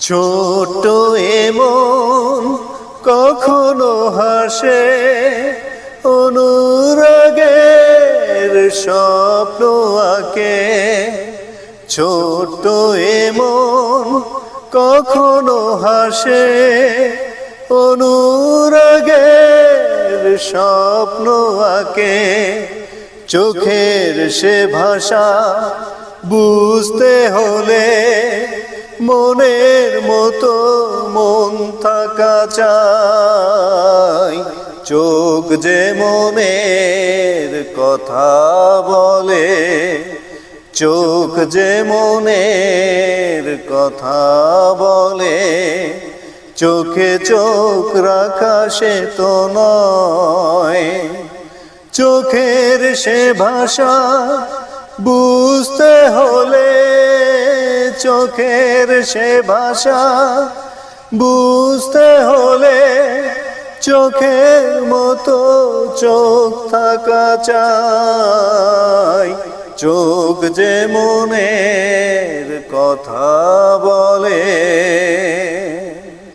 ছোট্ট এমন কখনো হাসে, অনুরাগের স্বপ্ন আঁকে। ছোট্ট এমন কখনো হাসে, অনুরাগের স্বপ্ন আঁকে। চোখের সে ভাষা বুঝতে হলে মনের মতো মন থাকা চাই। চোখ যে মনের কথা বলে, চোখ যে মনের কথা বলে, চোখে চোখ রাখা সে তো নয়। চোখের সে ভাষা বুঝতে হলে, চোখের সে ভাষা বুঝতে হলে চোখের মতো চোখ থাকা চাই। চোখ যে মনের কথা বলে।